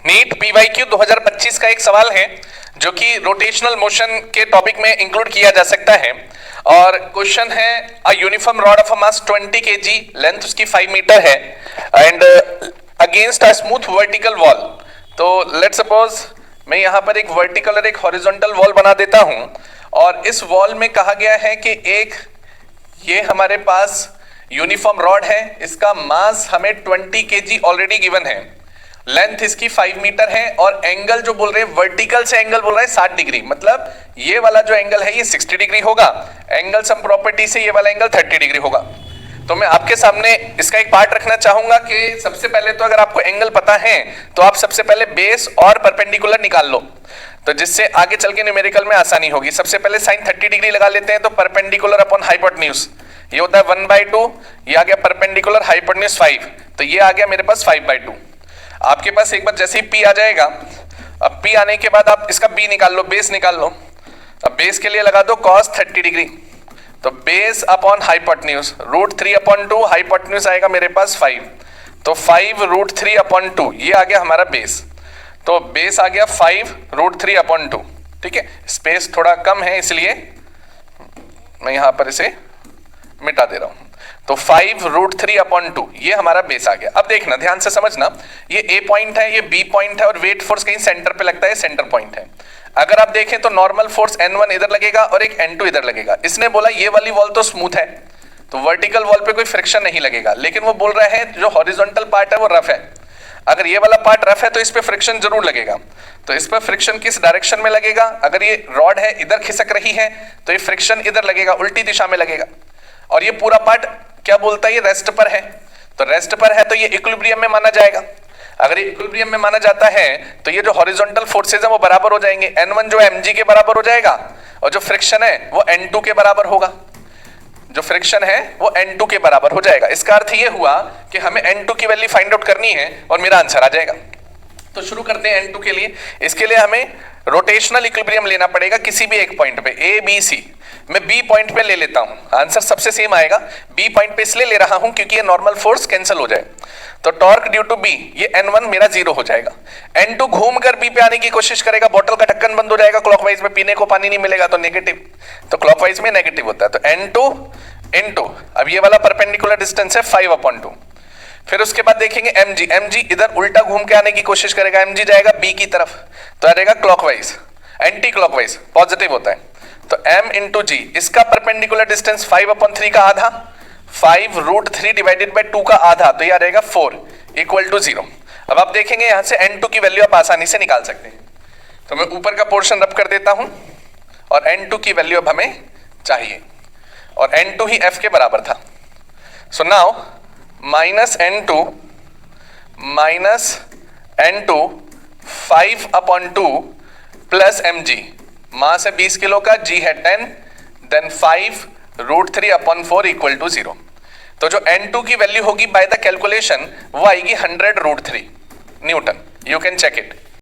NEET PYQ 2025 का एक सवाल है जो कि रोटेशनल मोशन के टॉपिक में इंक्लूड किया जा सकता है और क्वेश्चन है a uniform rod of a mass 20 kg, length उसकी 5 मीटर है and against a smooth vertical wall. तो लेट्स सपोज मैं यहाँ पर एक वर्टिकल और एक हॉरिजॉन्टल वॉल बना देता हूँ और इस वॉल में कहा गया है कि एक ये हमारे पास यूनिफॉर्म रॉड है, इसका मास हमें 20 kg ऑलरेडी गिवन है, लेंथ इसकी 5 मीटर है और एंगल जो बोल रहे हैं वर्टिकल से एंगल बोल रहे हैं 60 डिग्री, मतलब ये वाला जो एंगल है ये 60 डिग्री होगा, एंगल सम प्रॉपर्टी से ये वाला एंगल 30 डिग्री होगा। तो मैं आपके सामने इसका एक पार्ट रखना चाहूंगा कि सबसे पहले तो अगर आपको एंगल पता है तो आप सबसे पहले बेस और परपेंडिकुलर निकाल लो, तो जिससे आगे चल के न्यूमेरिकल में आसानी होगी। सबसे पहले साइन 30 डिग्री लगा लेते हैं, तो परपेंडिकुलर अपॉन हाइपोटेन्यूज ये होता है 1/2, ये आ गया परपेंडिकुलर हाइपोटेन्यूज 5, तो ये आ गया मेरे पास 5/2। आपके पास एक बार जैसे ही P आ जाएगा, अब P आने के बाद आप इसका B निकाल लो, बेस निकाल लो। अब बेस के लिए लगा दो cos 30 डिग्री, तो बेस अपॉन हाइपोटेन्यूज √3/2, हाइपोटेन्यूज आएगा मेरे पास 5, तो 5√3/2 ये आ गया हमारा बेस। तो बेस आ गया 5√3/2। ठीक है, स्पेस थोड़ा कम है इसलिए मैं यहां पर इसे मिटा दे रहा हूं। तो 5√3/2 ये हमारा बेस आ गया। अब देखना, ध्यान से समझना, ये A पॉइंट है, ये B पॉइंट है और वेट फोर्स कहीं सेंटर पे लगता है, सेंटर पॉइंट है। अगर आप देखें तो नॉर्मल फोर्स N1 इधर लगेगा और एक N2 इधर लगेगा। इसने बोला ये वाली वॉल तो स्मूथ है, तो वर्टिकल वॉल पे कोई फ्रिक्शन नहीं लगेगा, लेकिन वो बोल रहे हैं जो हॉरिजॉन्टल पार्ट है वो रफ है। अगर ये वाला पार्ट रफ है तो इस पे फ्रिक्शन जरूर लगेगा। तो इस पर फ्रिक्शन किस डायरेक्शन में लगेगा? अगर ये रॉड है इधर खिसक रही है तो ये फ्रिक्शन इधर लगेगा, उल्टी दिशा में लगेगा। और ये पूरा पार्ट क्या बोलता है, ये रेस्ट पर है, तो रेस्ट पर है तो ये इक्विलिब्रियम में माना जाएगा। अगर ये इक्विलिब्रियम में माना जाता है तो ये जो हॉरिजॉन्टल फोर्सेज है वो बराबर हो जाएंगे। N1 जो mg के बराबर हो जाएगा और जो फ्रिक्शन है वो N2 के बराबर होगा, जो फ्रिक्शन है वो N2 के बराबर हो जाएगा। इसका अर्थ ये हुआ कि हमें N2 की वैल्यू फाइंड आउट करनी है और मेरा आंसर आ जाएगा। तो शुरू करते हैं N2 के लिए। इसके लिए हमें रोटेशनल इक्विलिब्रियम लेना पड़ेगा किसी भी एक पॉइंट पे, A B C। मैं B पॉइंट पे ले लेता हूं, आंसर सबसे सेम आएगा। B पॉइंट पे इसलिए ले रहा हूं क्योंकि ये नॉर्मल फोर्स कैंसिल हो जाए, तो टॉर्क ड्यू टू B ये N1 मेरा 0 हो जाएगा। N2 घूमकर B पे आने की कोशिश करेगा, बॉटल का ढक्कन बंद हो जाएगा, क्लॉकवाइज में पीने को पानी नहीं मिलेगा तो नेगेटिव, तो क्लॉकवाइज में नेगेटिव होता है। तो N2 इनटू, अब ये वाला परपेंडिकुलर डिस्टेंस है 5/2। फिर उसके बाद देखेंगे mg इधर उल्टा घूम के आने की कोशिश करेगा, mg जाएगा B की तरफ तो आ जाएगा क्लॉकवाइज, एंटी क्लॉकवाइज पॉजिटिव होता है। तो m इंटू जी, इसका परपेंडिकुलर डिस्टेंस 5/3 का आधा, 5√3 डिवाइडेड बाय 2 का आधा, तो ये आ जाएगा 4 = 0। अब आप देखेंगे यहां से N2 की वैल्यू आप आसानी से निकाल सकते हैं। तो मैं ऊपर का पोर्शन रब कर देता हूं और N2 की वैल्यू अब हमें चाहिए और N2 ही F के बराबर था। So now -N2 -N2 5/2 plus mg, मास है 20 किलो का, g है 10, देन 5√3/4 = 0। तो जो N2 की वैल्यू होगी बाय द कैलकुलेशन वो आएगी 100√3 newton. You can check it.